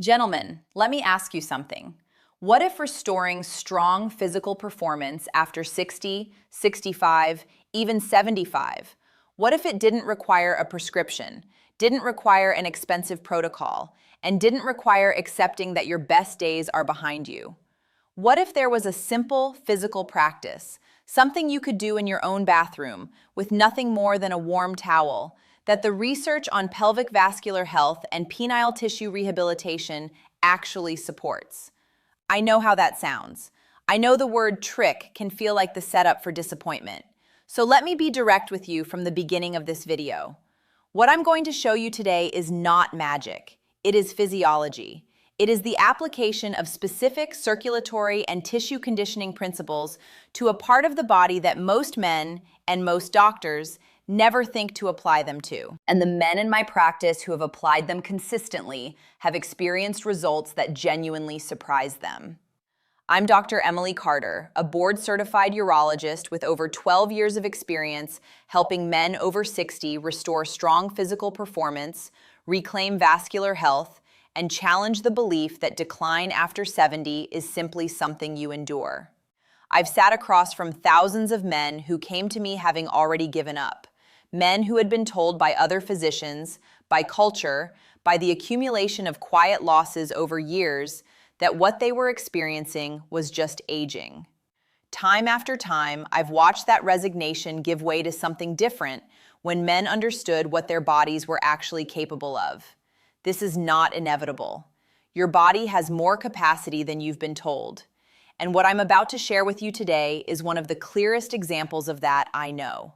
Gentlemen, let me ask you something. What if restoring strong physical performance after 60, 65, even 75? What if it didn't require a prescription, didn't require an expensive protocol, and didn't require accepting that your best days are behind you? What if there was a simple physical practice, something you could do in your own bathroom with nothing more than a warm towel, that the research on pelvic vascular health and penile tissue rehabilitation actually supports? I know how that sounds. I know the word trick can feel like the setup for disappointment. So let me be direct with you from the beginning of this video. What I'm going to show you today is not magic. It is physiology. It is the application of specific circulatory and tissue conditioning principles to a part of the body that most men and most doctors never think to apply them to. And the men in my practice who have applied them consistently have experienced results that genuinely surprise them. I'm Dr. Emily Carter, a board-certified urologist with over 12 years of experience helping men over 60 restore strong physical performance, reclaim vascular health, and challenge the belief that decline after 70 is simply something you endure. I've sat across from thousands of men who came to me having already given up. Men who had been told by other physicians, by culture, by the accumulation of quiet losses over years, that what they were experiencing was just aging. Time after time, I've watched that resignation give way to something different when men understood what their bodies were actually capable of. This is not inevitable. Your body has more capacity than you've been told. And what I'm about to share with you today is one of the clearest examples of that I know.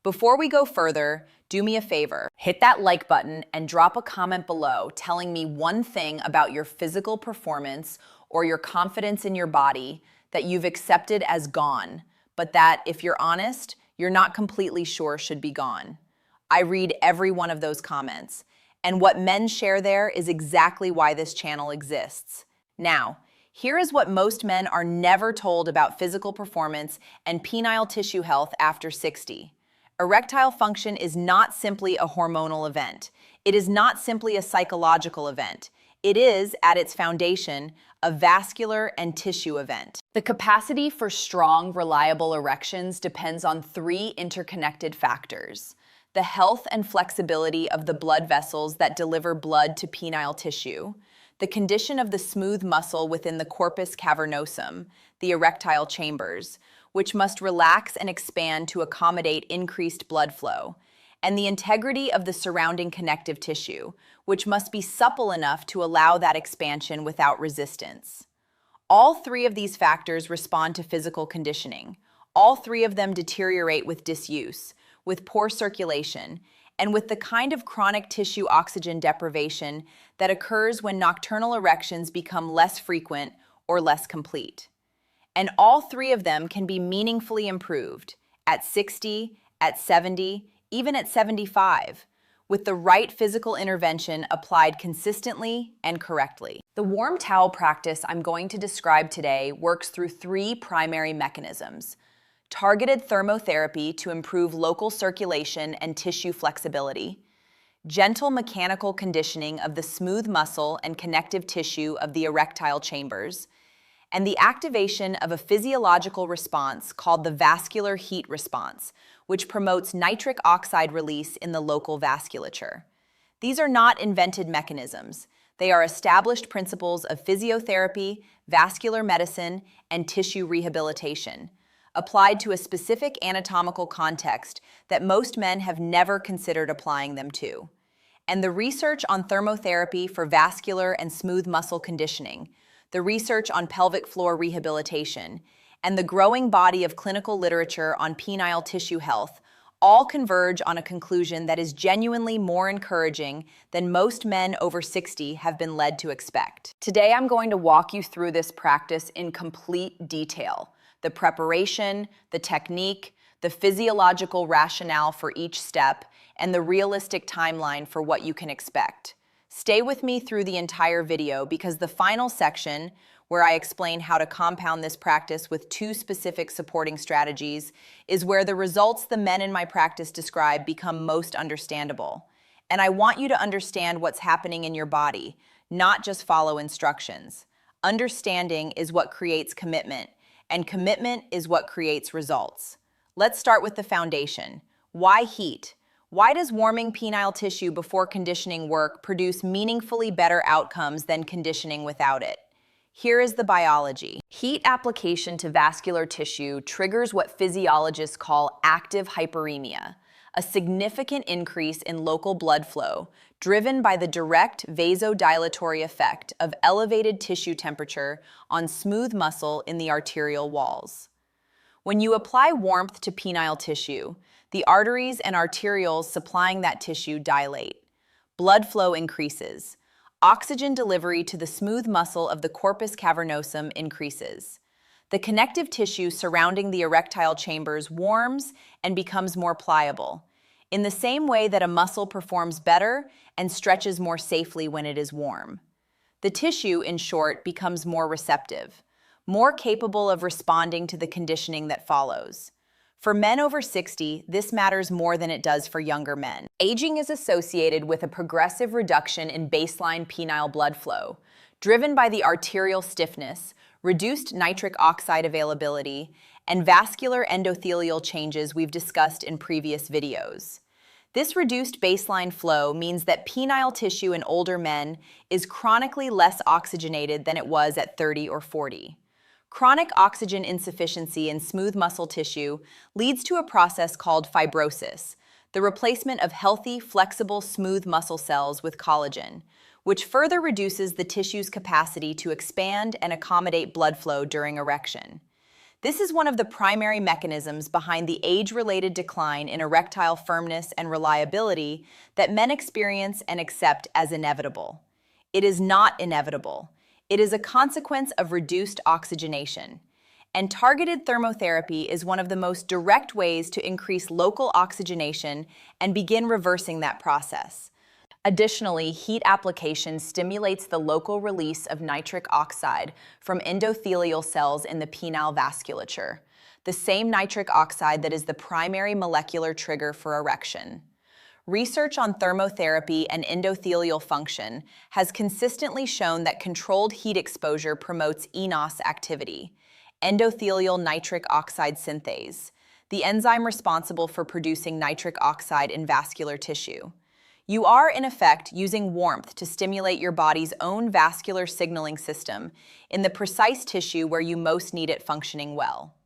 Before we go further, do me a favor. Hit that like button and drop a comment below telling me one thing about your physical performance or your confidence in your body that you've accepted as gone, but that, if you're honest, you're not completely sure should be gone. I read every one of those comments. And what men share there is exactly why this channel exists. Now, here is what most men are never told about physical performance and penile tissue health after 60. Erectile function is not simply a hormonal event. It is not simply a psychological event. It is, at its foundation, a vascular and tissue event. The capacity for strong, reliable erections depends on three interconnected factors: the health and flexibility of the blood vessels that deliver blood to penile tissue, the condition of the smooth muscle within the corpus cavernosum, the erectile chambers, which must relax and expand to accommodate increased blood flow, and the integrity of the surrounding connective tissue, which must be supple enough to allow that expansion without resistance. All three of these factors respond to physical conditioning. All three of them deteriorate with disuse, with poor circulation, and with the kind of chronic tissue oxygen deprivation that occurs when nocturnal erections become less frequent or less complete. And all three of them can be meaningfully improved at 60, at 70, even at 75, with the right physical intervention applied consistently and correctly. The warm towel practice I'm going to describe today works through three primary mechanisms: targeted thermotherapy to improve local circulation and tissue flexibility, gentle mechanical conditioning of the smooth muscle and connective tissue of the erectile chambers, and the activation of a physiological response called the vascular heat response, which promotes nitric oxide release in the local vasculature. These are not invented mechanisms. They are established principles of physiotherapy, vascular medicine, and tissue rehabilitation, applied to a specific anatomical context that most men have never considered applying them to. And the research on thermotherapy for vascular and smooth muscle conditioning, the research on pelvic floor rehabilitation, and the growing body of clinical literature on penile tissue health all converge on a conclusion that is genuinely more encouraging than most men over 60 have been led to expect. Today, I'm going to walk you through this practice in complete detail: the preparation, the technique, the physiological rationale for each step, and the realistic timeline for what you can expect. Stay with me through the entire video because the final section, where I explain how to compound this practice with two specific supporting strategies, is where the results the men in my practice describe become most understandable. And I want you to understand what's happening in your body, not just follow instructions. Understanding is what creates commitment, and commitment is what creates results. Let's start with the foundation. Why heat? Why does warming penile tissue before conditioning work produce meaningfully better outcomes than conditioning without it? Here is the biology. Heat application to vascular tissue triggers what physiologists call active hyperemia, a significant increase in local blood flow driven by the direct vasodilatory effect of elevated tissue temperature on smooth muscle in the arterial walls. When you apply warmth to penile tissue, the arteries and arterioles supplying that tissue dilate. Blood flow increases. Oxygen delivery to the smooth muscle of the corpus cavernosum increases. The connective tissue surrounding the erectile chambers warms and becomes more pliable, in the same way that a muscle performs better and stretches more safely when it is warm. The tissue, in short, becomes more receptive, more capable of responding to the conditioning that follows. For men over 60, this matters more than it does for younger men. Aging is associated with a progressive reduction in baseline penile blood flow, driven by the arterial stiffness, reduced nitric oxide availability, and vascular endothelial changes we've discussed in previous videos. This reduced baseline flow means that penile tissue in older men is chronically less oxygenated than it was at 30 or 40. Chronic oxygen insufficiency in smooth muscle tissue leads to a process called fibrosis, the replacement of healthy, flexible, smooth muscle cells with collagen, which further reduces the tissue's capacity to expand and accommodate blood flow during erection. This is one of the primary mechanisms behind the age-related decline in erectile firmness and reliability that men experience and accept as inevitable. It is not inevitable. It is a consequence of reduced oxygenation, and targeted thermotherapy is one of the most direct ways to increase local oxygenation and begin reversing that process. Additionally, heat application stimulates the local release of nitric oxide from endothelial cells in the penile vasculature, the same nitric oxide that is the primary molecular trigger for erection. Research on thermotherapy and endothelial function has consistently shown that controlled heat exposure promotes eNOS activity, endothelial nitric oxide synthase, the enzyme responsible for producing nitric oxide in vascular tissue. You are, in effect, using warmth to stimulate your body's own vascular signaling system in the precise tissue where you most need it functioning well.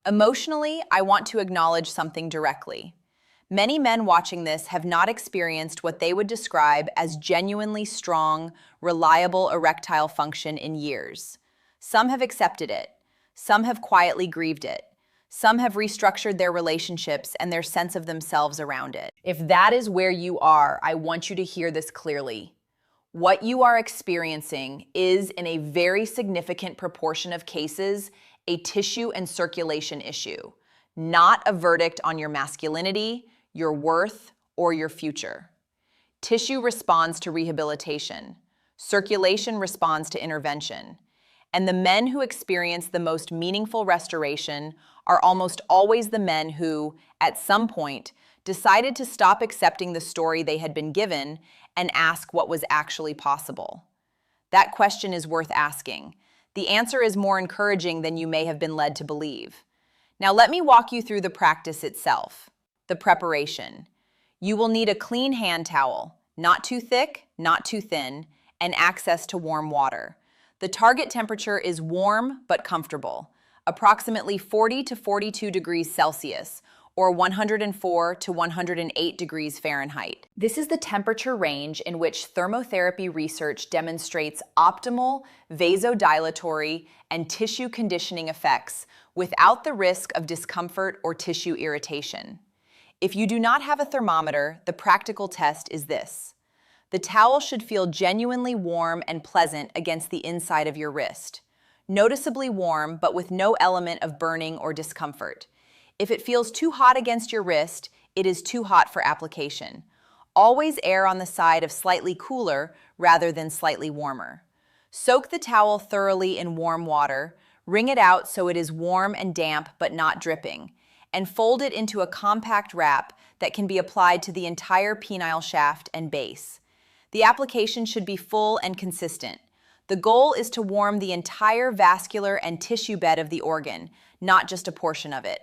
Emotionally, I want to acknowledge something directly. Many men watching this have not experienced what they would describe as genuinely strong, reliable erectile function in years. Some have accepted it. Some have quietly grieved it. Some have restructured their relationships and their sense of themselves around it. If that is where you are, I want you to hear this clearly. What you are experiencing is, in a very significant proportion of cases, a tissue and circulation issue, not a verdict on your masculinity, your worth, or your future. Tissue responds to rehabilitation. Circulation responds to intervention. And the men who experience the most meaningful restoration are almost always the men who, at some point, decided to stop accepting the story they had been given and ask what was actually possible. That question is worth asking. The answer is more encouraging than you may have been led to believe. Now let me walk you through the practice itself. The preparation. You will need a clean hand towel, not too thick, not too thin, and access to warm water. The target temperature is warm but comfortable, approximately 40 to 42 degrees Celsius, or 104 to 108 degrees Fahrenheit. This is the temperature range in which thermotherapy research demonstrates optimal vasodilatory and tissue conditioning effects without the risk of discomfort or tissue irritation. If you do not have a thermometer, the practical test is this. The towel should feel genuinely warm and pleasant against the inside of your wrist. Noticeably warm, but with no element of burning or discomfort. If it feels too hot against your wrist, it is too hot for application. Always err on the side of slightly cooler rather than slightly warmer. Soak the towel thoroughly in warm water, wring it out so it is warm and damp but not dripping, and fold it into a compact wrap that can be applied to the entire penile shaft and base. The application should be full and consistent. The goal is to warm the entire vascular and tissue bed of the organ, not just a portion of it.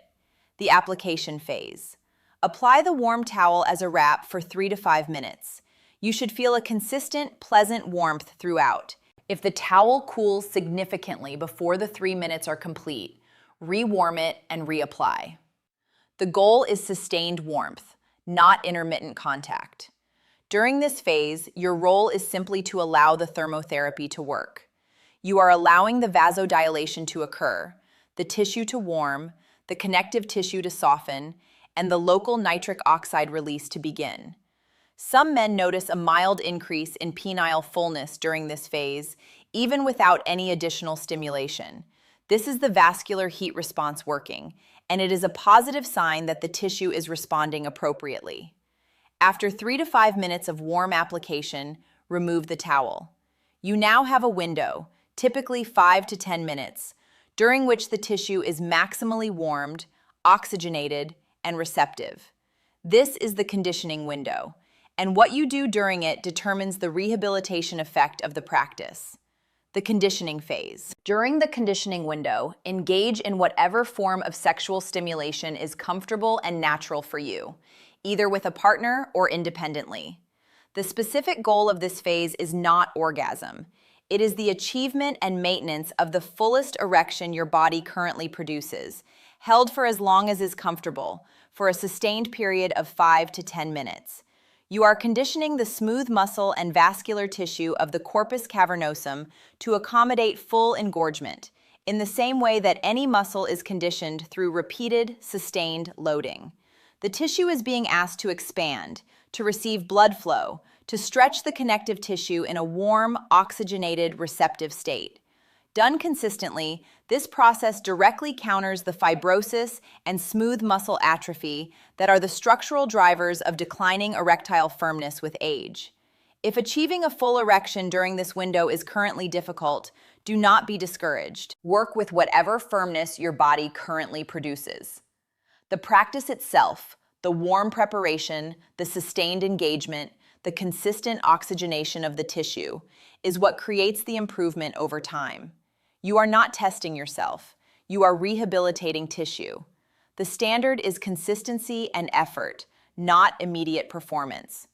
The application phase. Apply the warm towel as a wrap for 3 to 5 minutes. You should feel a consistent, pleasant warmth throughout. If the towel cools significantly before the 3 minutes are complete, rewarm it and reapply. The goal is sustained warmth, not intermittent contact. During this phase, your role is simply to allow the thermotherapy to work. You are allowing the vasodilation to occur, the tissue to warm, the connective tissue to soften, and the local nitric oxide release to begin. Some men notice a mild increase in penile fullness during this phase, even without any additional stimulation. This is the vascular heat response working, and it is a positive sign that the tissue is responding appropriately. After 3 to 5 minutes of warm application, remove the towel. You now have a window, typically 5 to 10 minutes, during which the tissue is maximally warmed, oxygenated, and receptive. This is the conditioning window, and what you do during it determines the rehabilitation effect of the practice. The conditioning phase. During the conditioning window, engage in whatever form of sexual stimulation is comfortable and natural for you, either with a partner or independently. The specific goal of this phase is not orgasm. It is the achievement and maintenance of the fullest erection your body currently produces, held for as long as is comfortable, for a sustained period of 5 to 10 minutes. You are conditioning the smooth muscle and vascular tissue of the corpus cavernosum to accommodate full engorgement, in the same way that any muscle is conditioned through repeated, sustained loading. The tissue is being asked to expand, to receive blood flow, to stretch the connective tissue in a warm, oxygenated, receptive state. Done consistently, this process directly counters the fibrosis and smooth muscle atrophy that are the structural drivers of declining erectile firmness with age. If achieving a full erection during this window is currently difficult, do not be discouraged. Work with whatever firmness your body currently produces. The practice itself, the warm preparation, the sustained engagement, the consistent oxygenation of the tissue, is what creates the improvement over time. You are not testing yourself. You are rehabilitating tissue. The standard is consistency and effort, not immediate performance.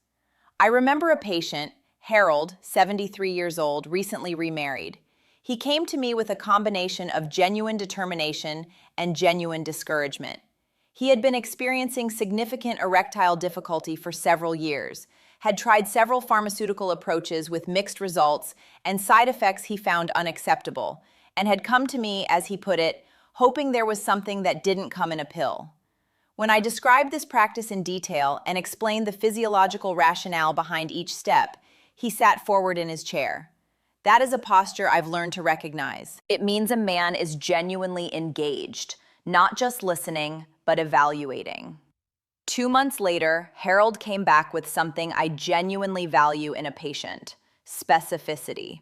I remember a patient, Harold, 73 years old, recently remarried. He came to me with a combination of genuine determination and genuine discouragement. He had been experiencing significant erectile difficulty for several years, had tried several pharmaceutical approaches with mixed results and side effects he found unacceptable, and had come to me, as he put it, hoping there was something that didn't come in a pill. When I described this practice in detail and explained the physiological rationale behind each step, he sat forward in his chair. That is a posture I've learned to recognize. It means a man is genuinely engaged, not just listening, but evaluating. 2 months later, Harold came back with something I genuinely value in a patient: specificity.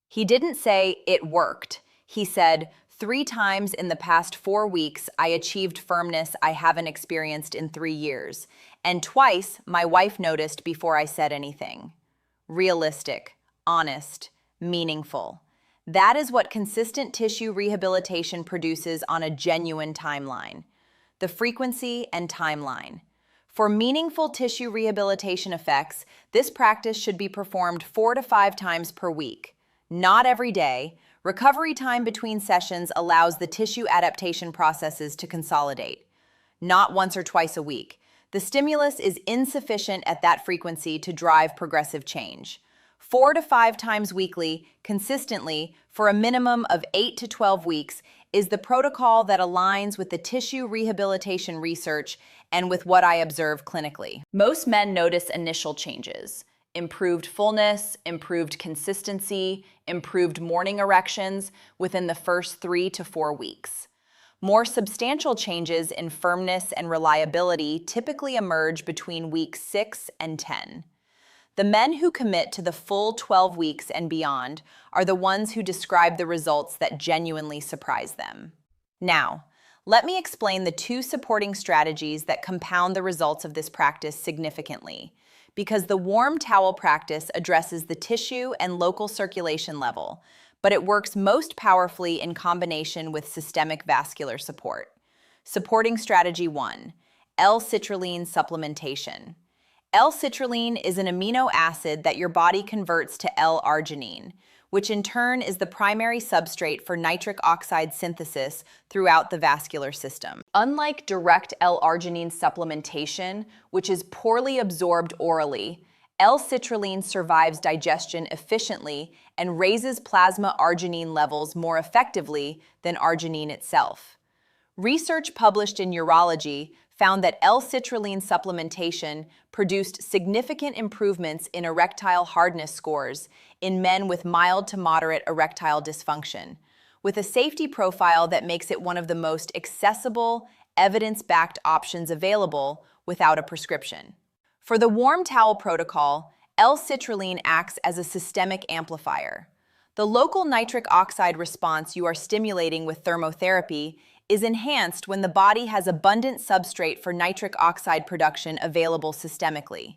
He didn't say, "It worked." He said, 3 times in the past 4 weeks, I achieved firmness I haven't experienced in 3 years. And twice, my wife noticed before I said anything. Realistic, honest, meaningful. That is what consistent tissue rehabilitation produces on a genuine timeline. The frequency and timeline. For meaningful tissue rehabilitation effects, this practice should be performed 4 to 5 times per week. Not every day. Recovery time between sessions allows the tissue adaptation processes to consolidate. Not once or twice a week. The stimulus is insufficient at that frequency to drive progressive change. 4 to 5 times weekly, consistently, for a minimum of 8 to 12 weeks, is the protocol that aligns with the tissue rehabilitation research and with what I observe clinically. Most men notice initial changes: improved fullness, improved consistency, improved morning erections within the first 3 to 4 weeks. More substantial changes in firmness and reliability typically emerge between weeks 6 and 10. The men who commit to the full 12 weeks and beyond are the ones who describe the results that genuinely surprise them. Now, let me explain the 2 supporting strategies that compound the results of this practice significantly, because the warm towel practice addresses the tissue and local circulation level, but it works most powerfully in combination with systemic vascular support. Supporting strategy 1, L-citrulline supplementation. L-citrulline is an amino acid that your body converts to L-arginine, which in turn is the primary substrate for nitric oxide synthesis throughout the vascular system. Unlike direct L-arginine supplementation, which is poorly absorbed orally, L-citrulline survives digestion efficiently and raises plasma arginine levels more effectively than arginine itself. Research published in Urology found that L-citrulline supplementation produced significant improvements in erectile hardness scores in men with mild to moderate erectile dysfunction, with a safety profile that makes it one of the most accessible, evidence-backed options available without a prescription. For the warm towel protocol, L-citrulline acts as a systemic amplifier. The local nitric oxide response you are stimulating with thermotherapy is enhanced when the body has abundant substrate for nitric oxide production available systemically.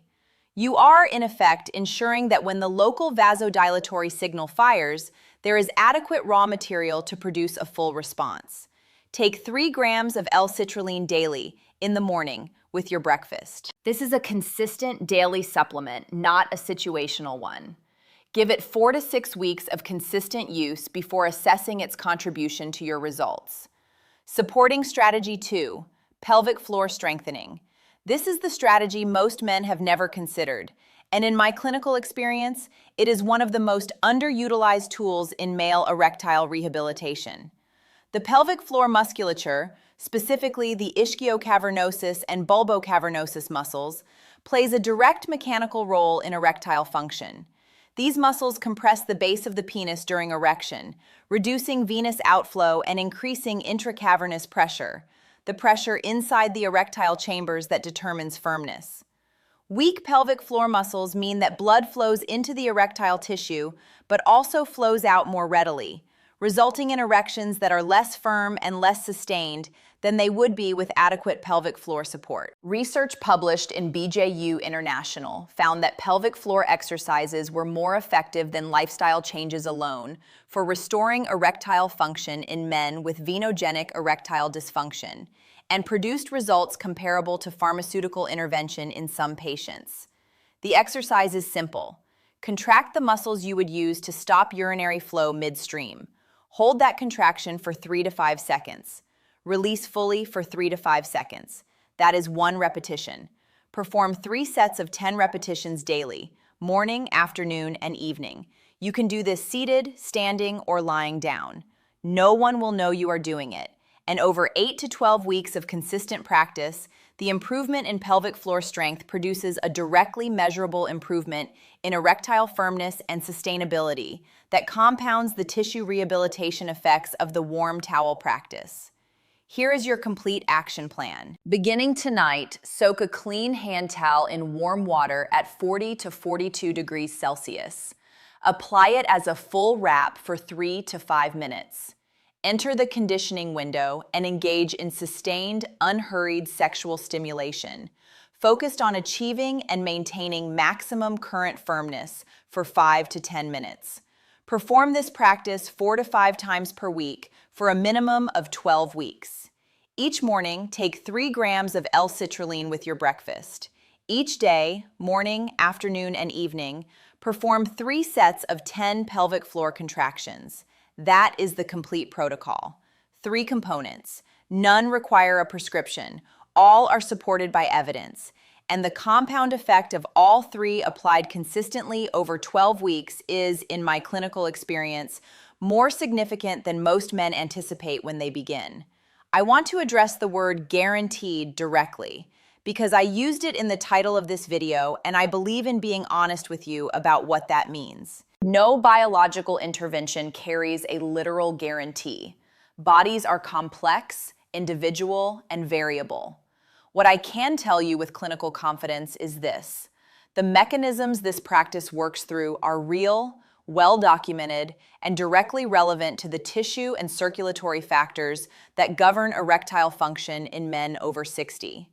You are, in effect, ensuring that when the local vasodilatory signal fires, there is adequate raw material to produce a full response. Take 3 grams of L-citrulline daily in the morning with your breakfast. This is a consistent daily supplement, not a situational one. Give it 4 to 6 weeks of consistent use before assessing its contribution to your results. Supporting strategy 2, pelvic floor strengthening. This is the strategy most men have never considered, and in my clinical experience, it is one of the most underutilized tools in male erectile rehabilitation. The pelvic floor musculature, specifically the ischiocavernosus and bulbocavernosus muscles, plays a direct mechanical role in erectile function. These muscles compress the base of the penis during erection, reducing venous outflow and increasing intracavernous pressure, the pressure inside the erectile chambers that determines firmness. Weak pelvic floor muscles mean that blood flows into the erectile tissue, but also flows out more readily, resulting in erections that are less firm and less sustained than they would be with adequate pelvic floor support. Research published in BJU International found that pelvic floor exercises were more effective than lifestyle changes alone for restoring erectile function in men with venogenic erectile dysfunction, and produced results comparable to pharmaceutical intervention in some patients. The exercise is simple. Contract the muscles you would use to stop urinary flow midstream. Hold that contraction for 3 to 5 seconds. Release fully for 3 to 5 seconds. That is 1 repetition. Perform 3 sets of 10 repetitions daily, morning, afternoon, and evening. You can do this seated, standing, or lying down. No one will know you are doing it. And over 8 to 12 weeks of consistent practice, the improvement in pelvic floor strength produces a directly measurable improvement in erectile firmness and sustainability that compounds the tissue rehabilitation effects of the warm towel practice. Here is your complete action plan. Beginning tonight, soak a clean hand towel in warm water at 40 to 42 degrees Celsius. Apply it as a full wrap for 3 to 5 minutes. Enter the conditioning window and engage in sustained, unhurried sexual stimulation, focused on achieving and maintaining maximum current firmness for 5 to 10 minutes. Perform this practice 4 to 5 times per week for a minimum of 12 weeks. Each morning, take 3 grams of L-citrulline with your breakfast. Each day, morning, afternoon, and evening, perform 3 sets of 10 pelvic floor contractions. That is the complete protocol. 3 components. None require a prescription. All are supported by evidence. And the compound effect of all 3 applied consistently over 12 weeks is, in my clinical experience, more significant than most men anticipate when they begin. I want to address the word guaranteed directly, because I used it in the title of this video and I believe in being honest with you about what that means. No biological intervention carries a literal guarantee. Bodies are complex, individual, and variable. What I can tell you with clinical confidence is this: the mechanisms this practice works through are real, well-documented, and directly relevant to the tissue and circulatory factors that govern erectile function in men over 60.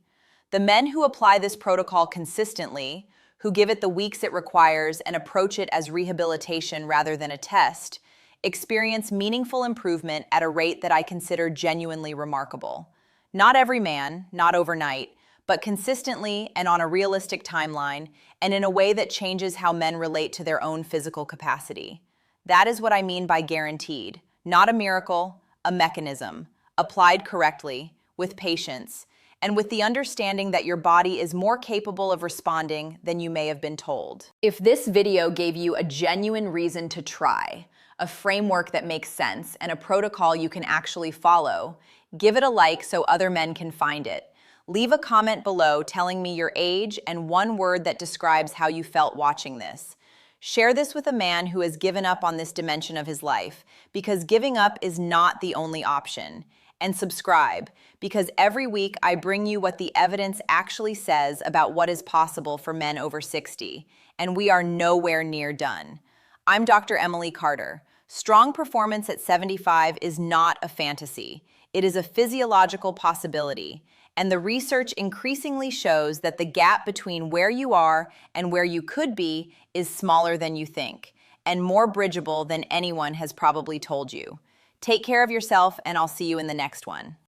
The men who apply this protocol consistently, who give it the weeks it requires and approach it as rehabilitation rather than a test, experience meaningful improvement at a rate that I consider genuinely remarkable. Not every man, not overnight, but consistently and on a realistic timeline, and in a way that changes how men relate to their own physical capacity. That is what I mean by guaranteed. Not a miracle, a mechanism, applied correctly, with patience, and with the understanding that your body is more capable of responding than you may have been told. If this video gave you a genuine reason to try, a framework that makes sense, and a protocol you can actually follow, give it a like so other men can find it. Leave a comment below telling me your age and one word that describes how you felt watching this. Share this with a man who has given up on this dimension of his life, because giving up is not the only option. And subscribe, because every week I bring you what the evidence actually says about what is possible for men over 60, and we are nowhere near done. I'm Dr. Emily Carter. Strong performance at 75 is not a fantasy. It is a physiological possibility, and the research increasingly shows that the gap between where you are and where you could be is smaller than you think, and more bridgeable than anyone has probably told you. Take care of yourself, and I'll see you in the next one.